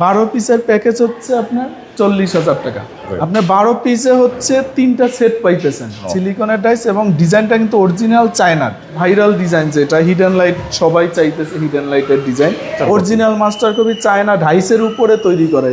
12 পিসের প্যাকেজ হচ্ছে আপনার 40,000 টাকা। আপনার 12 পিসে হচ্ছে 3টা সেট পাইতেছেন সিলিকনের ডাইস, এবং ডিজাইনটা কিন্তু অরিজিনাল চায়নার ভাইরাল ডিজাইন, যেটা হিডেন লাইট সবাই চাইতেছে, হিডেন লাইটের design original master copy China ডাইসের উপরে তৈরি করা।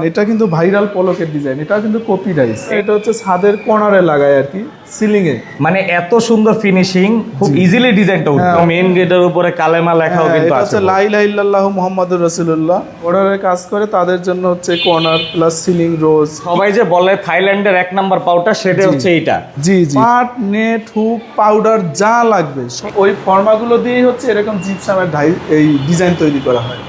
এটা কিন্তু ভাইরাল পলকের ডিজাইন, এটা কিন্তু কপি ডাইস। এটা হচ্ছে ছাদের কর্নারে লাগায় আর কি, সিলিং এ। মানে এত সুন্দর ফিনিশিং, খুব ইজিলি ডিজাইনটা উঠবে। মেইন গেটের উপরে কালেমা লেখাও কিন্তু আছে। লা ইলাহা ইল্লাল্লাহু মুহাম্মাদুর রাসূলুল্লাহ অর্ডারের কাজ করে, তাদের জন্য হচ্ছে কর্নার প্লাস সিলিং রোজ। সবাই যে বলে থাইল্যান্ডের 1 নাম্বার পাউডার, সেটা হচ্ছে এইটা। জি জি, পাট, নেট, হুক, পাউডার যা লাগবে ওই ফর্মাগুলো দিয়েই হচ্ছে এরকম জিপসামের এই ডিজাইন তৈরি করা হয়।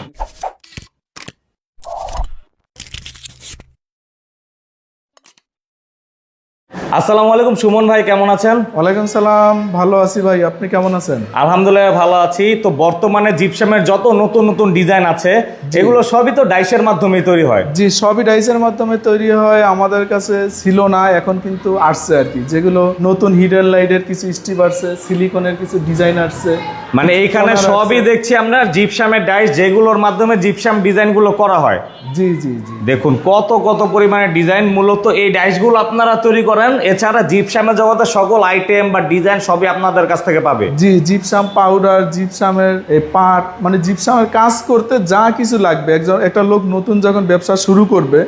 আসসালামু আলাইকুম সুমন ভাই, কেমন আছেন? ওয়ালাইকুম সালাম, ভালো আছি ভাই, আপনি কেমন আছেন? আলহামদুলিল্লাহ ভালো আছি। তো বর্তমানে জিপসামের যত নতুন নতুন ডিজাইন আছে, এগুলো সবই তো ডাইসের মাধ্যমে তৈরি হয়। জি, সবই ডাইসের মাধ্যমে তৈরি হয়। আমাদের কাছে ছিল না, এখন কিন্তু আসছে আর কি, যেগুলো নতুন হিডেন লাইটের কিছু স্ট্রিপ আসছে, সিলিকনের কিছু ডিজাইন আসছে। মানে এইখানে সবই দেখছি আমরা জিপসামের ডাইস, যেগুলোর মাধ্যমে জিপসাম ডিজাইনগুলো করা হয়। জি জি জি, দেখুন কত কত পরিমাণে ডিজাইন। মূলত এই ডাইসগুলো আপনারা তৈরি করেন, এছাড়া জিপসামের জগতে সকল আইটেম বা ডিজাইন সবই আপনাদের কাছ থেকে পাবে। জি, জিপসাম পাউডার, জিপসামের পাট, মানে জিপসামের কাজ করতে যা কিছু লাগবে, একটা লোক নতুন যখন ব্যবসা শুরু করবে,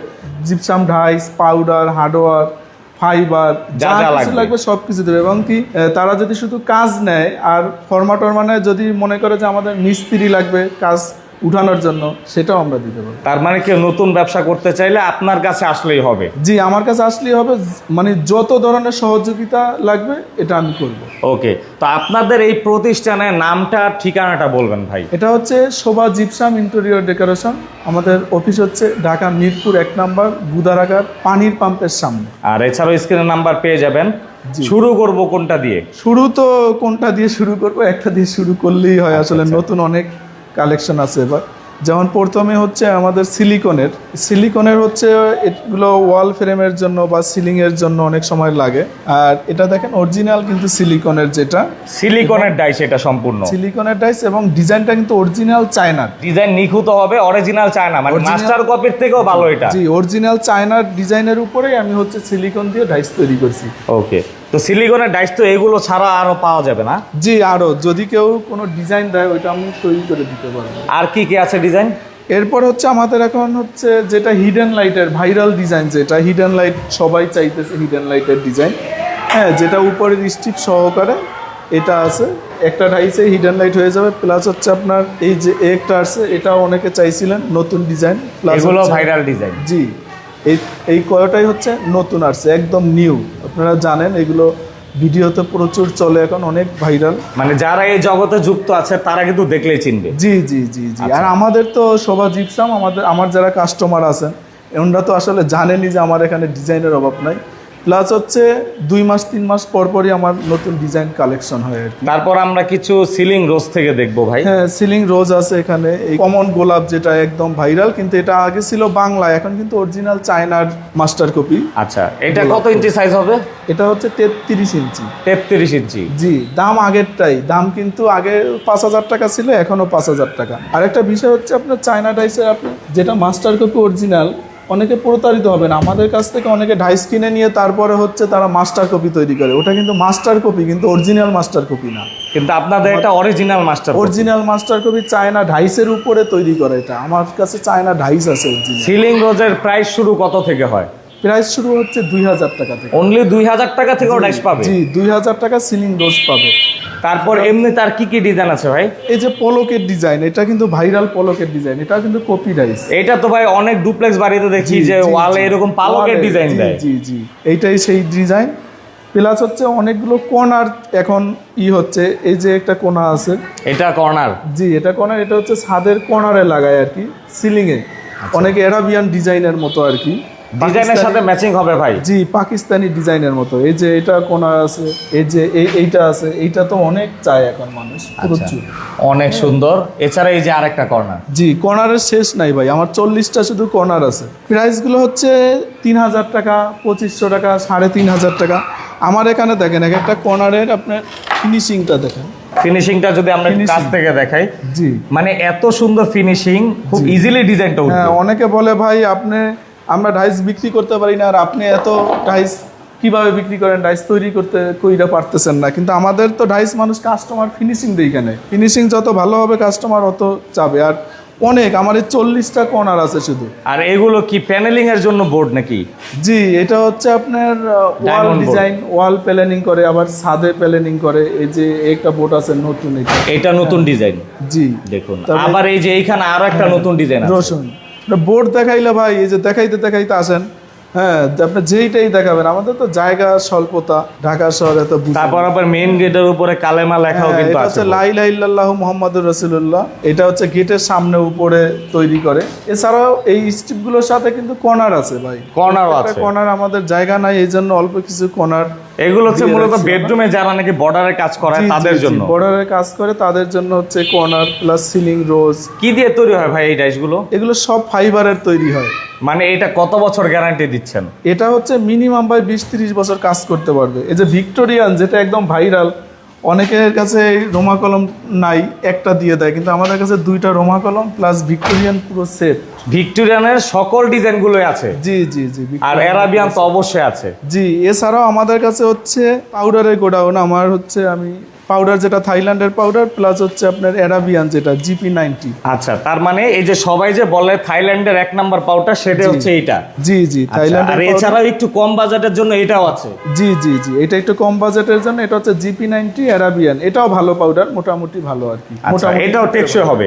gypsum dies, powder, hardware, fibre যা কিছু লাগবে সবকিছু দেবে। এবং কি তারা যদি শুধু কাজ নেয় আর ফরম্যাট মানে যদি মনে করে যে আমাদের মিস্ত্রি লাগবে কাজ উঠানোর জন্য, সেটাও আমরা দিতে পারি। তার মানে কেউ নতুন ব্যবসা করতে চাইলে আপনার কাছে আসলেই হবে? জি, আমার কাছে আসলেই হবে, মানে যত ধরনের সহযোগিতা লাগবে এটা আমি করব। ওকে, তো আপনাদের এই প্রতিষ্ঠানের নামটা, ঠিকানাটা বলবেন ভাই। এটা হচ্ছে শোভা জিপসাম ইন্টেরিয়র ডেকোরেশন। আমাদের অফিস হচ্ছে ঢাকা মিরপুর 1 নম্বর গুদারাঘাট পানির পাম্পের সামনে। আর এছাড়াও স্ক্রিনের নাম্বার পেয়ে যাবেন। শুরু করব কোনটা দিয়ে? শুরু তো কোনটা দিয়ে শুরু করব, একটা দিয়ে শুরু করলেই হয়। আসলে নতুন অনেক কালেকশন আছে এবার। যেমন প্রথমে হচ্ছে আমাদের সিলিকনের হচ্ছে এগুলো ওয়াল ফ্রেমের জন্য বা সিলিং এর জন্য অনেক সময় লাগে। আর এটা দেখেন অরিজিনাল কিন্তু সিলিকনের, যেটা সিলিকনের ডাইস, এটা সম্পূর্ণ সিলিকনের ডাইস, এবং ডিজাইনটা কিন্তু অরিজিনাল চায়নার ডিজাইন, নিখুঁত হবে, অরিজিনাল চায়না, মানে মাস্টার কপির থেকেও ভালো এটা। জি, অরিজিনাল চায়নার ডিজাইনের উপরেই আমি হচ্ছে সিলিকন দিয়ে ডাইস তৈরি করছি। ওকে, তো সিলিকনের ডাইস তো এগুলো ছাড়া আরো পাওয়া যাবে না? জি, আরো যদি কেউ কোনো ডিজাইন দেয় ওইটা আমি তৈরি করে দিতে পারবো। আর কি কি আছে ডিজাইন? এরপর হচ্ছে আমাদের এখন হচ্ছে যেটা হিডেন লাইটের ভাইরাল ডিজাইন, যেটা হিডেন লাইট সবাই চাইতেছে, হিডেন লাইটের ডিজাইন, হ্যাঁ, যেটা উপরের স্ট্রিপ সহকারে এটা আছে। একটা ডাইসে হিডেন লাইট হয়ে যাবে, প্লাস হচ্ছে আপনার এই যে একটা আছে, এটাও অনেকে চাইছিলেন, নতুন ডিজাইন, প্লাস এগুলো ভাইরাল ডিজাইন। জি, এই কয়টাই হচ্ছে নতুন আসছে, একদম নিউ। আপনারা জানেন এগুলো ভিডিওতে প্রচুর চলে, এখন অনেক ভাইরাল। মানে যারা এই জগতে যুক্ত আছে তারা কিন্তু দেখলেই চিনবে। জি জি জি জি। আর আমাদের তো শোভা জিপসাম, আমার যারা কাস্টমার আছেন ওনারা তো আসলে জানেনই যে আমার এখানে ডিজাইনের অভাব নাই। প্লাস হচ্ছে 2 মাস 3 মাস পর পরই আমার নতুন ডিজাইন কালেকশন হয় আর কি। তারপর আমরা কিছু সিলিং রোজ থেকে দেখবো ভাই। হ্যাঁ, সিলিং রোজ আছে এখানে। এই কমন গোলাপ যেটা একদম ভাইরাল, কিন্তু এটা আগে ছিল বাংলা, এখন কিন্তু অরিজিনাল চায়নার মাস্টার কপি। আচ্ছা, এটা কত ইঞ্চি সাইজ হবে? এটা হচ্ছে 33 ইঞ্চি। 33 ইঞ্চি। জি, দাম আগেরটাই, দাম কিন্তু আগে 5,000 টাকা ছিল, এখনো 5,000 টাকা। আর একটা বিষয় হচ্ছে আপনার চায়না ডাইসের আপনি যেটা মাস্টার কপি অরিজিনাল, অনেকে প্রতারিত হবেন। আমাদের কাছ থেকে অনেকে ডাইস কিনে নিয়ে তারপরে হচ্ছে তারা মাস্টার কপি তৈরি করে, ওটা কিন্তু মাস্টার কপি, কিন্তু অরিজিনাল মাস্টার কপি না। কিন্তু আপনাদের এটা অরিজিনাল মাস্টার কপি চায়না ডাইসের উপরে তৈরি করে। এটা আমার কাছে চায়না ডাইস আছে অরিজিনাল। সিলিং রোজের প্রাইস শুরু কত থেকে হয়? প্রাইস শুরু হচ্ছে 2,000 টাকা থেকে। অনলি 2,000 টাকা থেকেও ডাইস পাবে? জি, 2,000 টাকা সিলিং রোজ পাবে। তারপর এমনি তার কি কি ডিজাইন আছে ভাই? এই যে পলকের ডিজাইন, এটা কিন্তু ভাইরাল পলকের ডিজাইন, এটা কিন্তু কপি ডাইস। এটা তো ভাই অনেক ডুপ্লেক্স বাড়িতে দেখি যে ওয়ালে এরকম পালকের ডিজাইন দেয়। জি জি, এইটাই সেই ডিজাইন। প্লাস হচ্ছে অনেকগুলো কর্নার এখন হচ্ছে, এই যে একটা কোণা আছে, এটা কর্নার। জি, এটা কর্নার, এটা হচ্ছে ছাদের কর্নারে লাগায় আর কি, সিলিং এ। অনেক অ্যারাবিয়ান ডিজাইনের মতো আর কি, ডিজাইনের সাথে ম্যাচিং হবে ভাই। জি, পাকিস্তানি ডিজাইনের মতো। এই যে এটা কর্নার আছে, এই যে এইটা আছে, এইটা তো অনেক চায় এখন মানুষ প্রচুর, অনেক সুন্দর। এছাড়া এই যে আরেকটা কর্নার। জি, কর্নারের শেষ নাই ভাই, আমার 40টা শুধু কর্নার আছে। প্রাইসগুলো হচ্ছে 3,000 টাকা, 2,500 টাকা, 3,500 টাকা। আমার এখানে দেখেন এক একটা কর্নারের আপনার ফিনিশিংটা দেখেন, ফিনিশিংটা যদি আমরা একটু কাছ থেকে দেখাই, জি মানে এত সুন্দর ফিনিশিং, খুব ইজিলি ডিজাইনটা উঠবে। হ্যাঁ, অনেকে বলে ভাই আমরা ডাইস বিক্রি করতে পারি না, আর আপনি এত ডাইস কিভাবে বিক্রি করেন, ডাইস তৈরি করতে কইরা পারতেছেন না। কিন্তু আমাদের তো ডাইস মানুষ কাস্টমার ফিনিশিং দেই, এখানে ফিনিশিং যত ভালো হবে কাস্টমার অত চাবে। আর অনেক আমার এই 40টা কর্নার আছে শুধু। আর এগুলো কি প্যানেলিং এর জন্য বোর্ড নাকি? জি, এটা হচ্ছে আপনার ওয়াল Diamond board। ডিজাইন, ওয়াল প্ল্যানিং করে, আবার ছাদে প্ল্যানিং করে। এই যে একটা বোর্ড আছে নতুন, এটা নতুন ডিজাইন, জি দেখুন। তারপরে- আবার এই যে এইখানে আরো একটা নতুন ডিজাইন আছে। রসুন বোর্ড দেখাইলে ভাই, এই যে দেখাইতে দেখাইতে আসেন, হ্যাঁ আপনি যেইটাই দেখাবেন। আমাদের তো জায়গা স্বল্পতা, ঢাকা শহরে তো বুঝেন। তারপর আবার মেইন গেটের উপরে কালেমা লেখাও হ্যাঁ, কিন্তু এটা আছে। হচ্ছে লা ইলাহা ইল্লাল্লাহু মুহাম্মাদুর রাসূলুল্লাহ। এটা হচ্ছে গেটের সামনে উপরে তৈরি করে। এছাড়াও এই স্ট্রিপগুলোর সাথে কিন্তু কর্নার আছে ভাই, কর্নারও আছে। কর্নার আমাদের জায়গা নাই, এই জন্য অল্প কিছু কর্নার। এগুলো হচ্ছে মূলত বেডরুমে যারা নাকি বর্ডারের কাজ করে তাদের জন্য। বর্ডারের কাজ করে তাদের জন্য হচ্ছে কর্নার প্লাস সিলিং রোজ। কি দিয়ে তৈরি হয় ভাই এই ডাইসগুলো? এগুলো সব ফাইবারের তৈরি হয়। মানে এটা কত বছর গ্যারান্টি দিচ্ছেন? এটা হচ্ছে মিনিমাম ভাই 20-30 বছর কাজ করতে পারবে। এই যে ভিক্টোরিয়ান, যেটা একদম ভাইরাল, অনেকের কাছে রোমা কলম নাই, একটা দিয়ে দেয়, কিন্তু আমাদের কাছে 2টা রোমা কলম প্লাস ভিক্টোরিয়ান পুরো সেট। ভিক্টোরিয়ানের সকল ডিজাইনগুলোই আছে। জি জি জি, আর অ্যারাবিয়ান তো অবশ্যই আছে। জি, এছাড়াও আমাদের কাছে হচ্ছে পাউডারের গোডাউন। আমি পাউডার যেটা থাইল্যান্ডের পাউডার, প্লাস হচ্ছে আপনার অ্যারাবিয়ান যেটা GP90। আচ্ছা, তার মানে এই যে সবাই যে বলে থাইল্যান্ডের 1 নাম্বার পাউডার, সেটা হচ্ছে এইটা। জি জি, আচ্ছা, থাইল্যান্ডের আর এছাড়াও একটু কম বাজেটের জন্য এটাও আছে। জি জি জি, এটা একটু কম বাজেটের জন্য। এটা হচ্ছে GP90 অ্যারাবিয়ান। এটাও ভালো পাউডার, মোটামুটি ভালো আর কি। আচ্ছা, এটাও টেকসই হবে।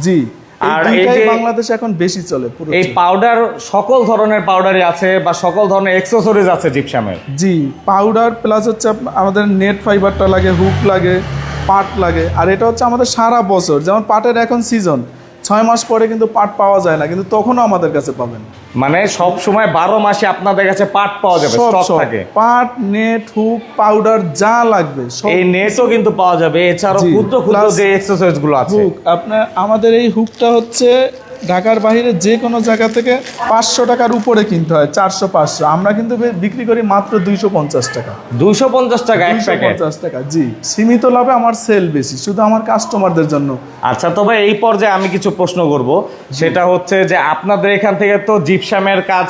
জি, আর আর এই এই যে- বাংলাদেশে এখন বেশি চলে পুরো। এই পাউডার সকল ধরনের পাউডারই আছে, বা সকল ধরনের অ্যাক্সেসরিজ আছে জিপসামের। জি, পাউডার প্লাস হচ্ছে আমাদের নেট ফাইবারটা লাগে, হুক লাগে, পাট লাগে। আর এটা হচ্ছে আমাদের সারা বছর, যেমন পাটের এখন সিজন, 6 মাস পরে কিন্তু পাট পাওয়া যায় না, কিন্তু তখনও আমাদের কাছে পাবেন। মানে সব সময় 12 মাসে আপনাদের কাছে পাট পাওয়া যাবে, সব স্টক সব থাকে। পাট, নেট, হুক, পাউডার যা লাগবে সব। এই নেটও কিন্তু পাওয়া যাবে। এছাড়াও জি, ক্ষুদ্র ক্ষুদ্র plus যে এক্সারসাইজ গুলো আছে। হুক আপনার, আমাদের এই হুকটা হচ্ছে ঢাকার বাইরে যে কোনো জায়গা থেকে 500 টাকার উপরে কিনতে হয়, 400-500। আমরা কিন্তু বিক্রি করি মাত্র 250 টাকা। 250 টাকা এক প্যাকেট। 250 টাকা, জি। সীমিত লাভে আমার সেল বেশি, শুধু আমার কাস্টমারদের জন্য। আচ্ছা, তবে এই পর্যায়ে আমি কিছু প্রশ্ন করব। সেটা হচ্ছে যে আপনাদের এখান থেকে তো জিপসামের কাজ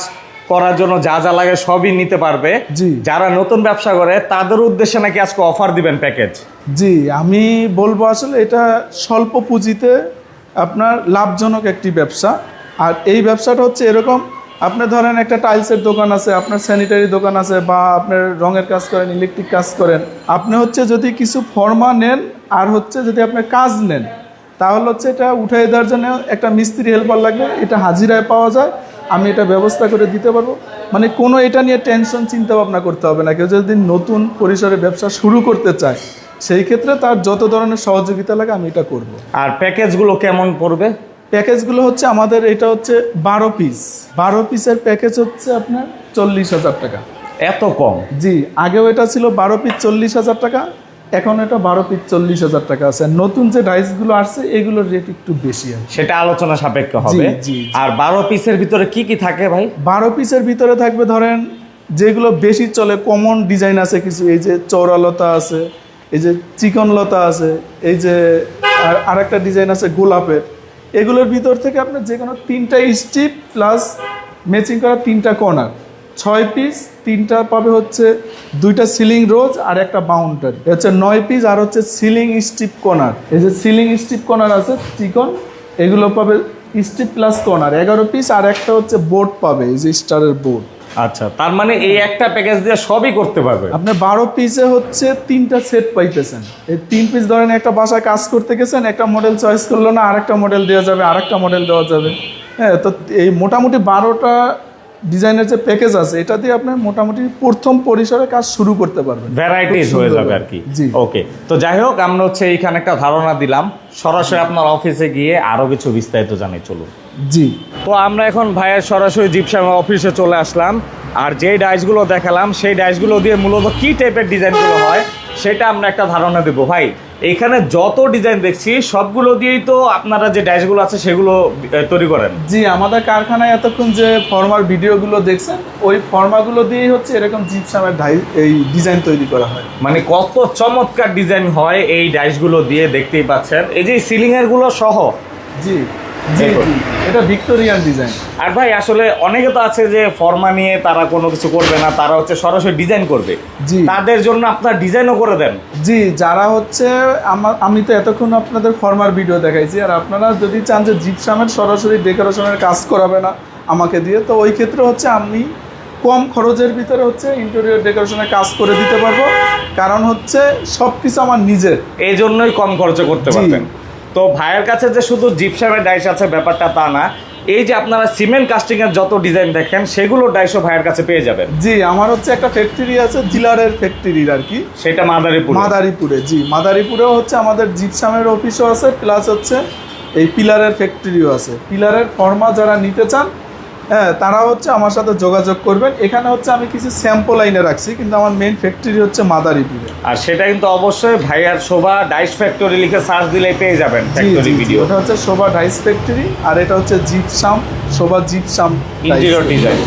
করার জন্য যা যা লাগে সবই নিতে পারবে। জি। যারা নতুন ব্যবসা করে তাদের উদ্দেশ্যে নাকি আজকে অফার দিবেন প্যাকেজ? জি, আমি বলবো আসলে এটা স্বল্প পুঁজিতে আপনার লাভজনক একটি ব্যবসা। আর এই ব্যবসাটা হচ্ছে এরকম, আপনি ধরেন একটা টাইলসের দোকান আছে, আপনার স্যানিটারি দোকান আছে, বা আপনার রঙের কাজ করেন, ইলেকট্রিক কাজ করেন। আপনি হচ্ছে যদি কিছু ফর্মা নেন, আর হচ্ছে যদি আপনি কাজ নেন, তাহলে হচ্ছে এটা উঠাই দেওয়ার জন্য একটা মিস্ত্রি হেল্পার লাগবে। এটা হাজিরায় পাওয়া যায়, আমি এটা ব্যবস্থা করে দিতে পারবো। মানে কোনো এটা নিয়ে টেনশন, চিন্তা ভাবনা করতে হবে না। কেউ যদি নতুন পরিসরে ব্যবসা শুরু করতে চায়, সেই ক্ষেত্রে তার যত ধরনের সহযোগিতা লাগে আমি এটা করব। আর প্যাকেজগুলো কেমন পড়বে? প্যাকেজগুলো হচ্ছে আমাদের এটা হচ্ছে 12 পিস। 12 পিসের প্যাকেজ হচ্ছে আপনার 40,000 টাকা। এত কম? জি, আগেও এটা ছিল 12 পিস 40,000 টাকা, এখন এটা 12 পিস 40,000 টাকা আছে। আর নতুন যে ডাইসগুলো আসছে এগুলোর রেট একটু বেশি আছে। সেটা আলোচনা সাপেক্ষ হবে। জি, জি। আর 12 পিসের ভিতরে কি কি থাকে ভাই? 12 পিসের ভিতরে থাকবে ধরেন যেগুলো বেশি চলে, কমন ডিজাইন আছে কিছু, এই যে চৌরালতা আছে, এই যে চিকনলতা আছে, এই যে আরেকটা ডিজাইন আছে গোলাপের। এগুলোর ভিতর থেকে আপনার যে কোনো 3টা স্ট্রিপ প্লাস ম্যাচিং করা 3টা কর্নার, 6 পিস। 3টা পাবে হচ্ছে 2টা সিলিং রোজ আর একটা বাউন্ডারি, হচ্ছে 9 পিস। আর হচ্ছে সিলিং স্ট্রিপ কর্নার, এই যে সিলিং স্ট্রিপ কর্নার আছে চিকন, এগুলো পাবে স্ট্রিপ প্লাস কর্নার 11 পিস। আর একটা হচ্ছে বোর্ড পাবে, এই যে স্টারের বোর্ড। আচ্ছা, তার মানে এই একটা প্যাকেজ দিয়ে সবই করতে পারবে। আপনি 12 পিসে হচ্ছে 3টা সেট পাইতেছেন। এই 3 পিস ধরেন একটা বাসায় কাজ করতে গেছেন, একটা মডেল চয়েস করলো না, আরেকটা মডেল দেওয়া যাবে, আরেকটা মডেল দেওয়া যাবে। হ্যাঁ, তো এই মোটামুটি 12টা ডিজাইনের যে প্যাকেজ আছে, এটা দিয়ে আপনি মোটামুটি প্রথম পরিসরে কাজ শুরু করতে পারবেন। ভ্যারাইটিস হয়ে যাবে আর কি। জি। ওকে, তো যাই হোক, আমরা হচ্ছে এইখানে একটা ধারণা দিলাম। সরাসরি আপনার অফিসে গিয়ে আরো কিছু বিস্তারিত জানি, চলুন। জি, তো আমরা এখন ভাইয়ের সরাসরি জিপসাম অফিসে চলে আসলাম। আর যে ডাইসগুলো দেখালাম সেই ডাইসগুলো দিয়ে মূলত কি টাইপের ডিজাইনগুলো হয় সেটা আমরা একটা ধারণা দেবো ভাই। এখানে যত ডিজাইন দেখছি সবগুলো দিয়েই তো আপনারা যে ড্যাশগুলো আছে সেগুলো তৈরি করেন। জি, আমাদের কারখানায় এতক্ষণ যে ফর্মার ভিডিওগুলো দেখছেন ওই ফর্মাগুলো দিয়েই হচ্ছে এরকম জিপসামের এই ডিজাইন তৈরি করা হয়। মানে কত চমৎকার ডিজাইন হয় এই ডাইসগুলো দিয়ে, দেখতেই পাচ্ছেন এই যে সিলিংয়ের গুলো সহ। জি জি জি, এটা ভিক্টোরিয়ান ডিজাইন। আর ভাই আসলে অনেকে তো আছে যে ফর্মা নিয়ে তারা কোনো কিছু করবে না, তারা হচ্ছে সরাসরি ডিজাইন করবে। জি, তাদের জন্য আপনার ডিজাইনও করে দেন। জি, যারা হচ্ছে আমি তো এতক্ষণ আপনাদের ফর্মার ভিডিও দেখাইছি, আর আপনারা যদি চান যে জিপসামের সরাসরি ডেকোরেশনের কাজ করাবে না আমাকে দিয়ে, তো ওই ক্ষেত্রে হচ্ছে আমি কম খরচের ভিতরে হচ্ছে ইন্টেরিয়র ডেকোরেশনের কাজ করে দিতে পারবো, কারণ হচ্ছে সব কিছু আমার নিজের, এই জন্যই কম খরচে করতে পারবেন। তো ভাইয়ের কাছে যে শুধু জিপসামের ডাইস আছে ব্যাপারটা তা না, এই যে আপনারা সিমেন্ট কাস্টিং এর যত ডিজাইন দেখেন সেগুলো ডাইসও ভাইয়ের কাছে পেয়ে যাবেন। জি, আমার হচ্ছে একটা ফ্যাক্টরি আছে জিলারের ফ্যাক্টরির আর কি, সেটা মাদারীপুরে। জি, মাদারীপুরেও হচ্ছে আমাদের জিপসামের অফিসও আছে, প্লাস হচ্ছে এই পিলারের ফ্যাক্টরিও আছে। পিলারের ফর্মা যারা নিতে চান, হ্যাঁ, তারা হচ্ছে আমার সাথে যোগাযোগ করবেন। এখানে হচ্ছে আমি কিছু স্যাম্পল লাইনে রাখছি, কিন্তু আমার মেইন ফ্যাক্টরি হচ্ছে মাদারীপুরে। আর সেটা কিন্তু অবশ্যই ভাইয়ার শোভা ডাইস ফ্যাক্টরি লিখে সার্চ দিলেই পেয়ে যাবেন ফ্যাক্টরি ভিডিও। এটা হচ্ছে শোভা ডাইস ফ্যাক্টরি, আর এটা হচ্ছে জিপসাম, শোভা জিপসাম ইন্টেরিয়র ডিজাইন।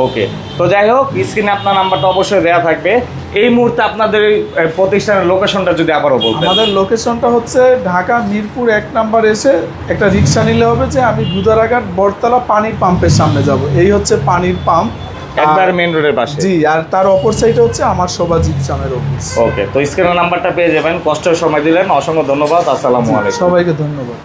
ওকে, তো যাই হোক, স্ক্রিনে আপনার নাম্বারটা অবশ্যই দেওয়া থাকবে। এই মুহূর্তে আপনাদের এই প্রতিষ্ঠানের লোকেশনটা যদি আবারও বলতেন। আমাদের লোকেশনটা হচ্ছে ঢাকা মিরপুর 1 নাম্বার, এসে একটা রিক্সা নিলে হবে যে আমি গুদারাঘাট বটতলা পানির পাম্পের সামনে যাব, এই হচ্ছে পানির পাম্প, একবার মেইন রোডের পাশে। জি, আর তার অপর সাইডে হচ্ছে আমার শোভা জিপসামের অফিস। ওকে, তো স্ক্রিনের নাম্বারটা পেয়ে যাবেন। কষ্টের সময় দিলেন, অসংখ্য ধন্যবাদ। আসসালামু আলাইকুম। সবাইকে ধন্যবাদ।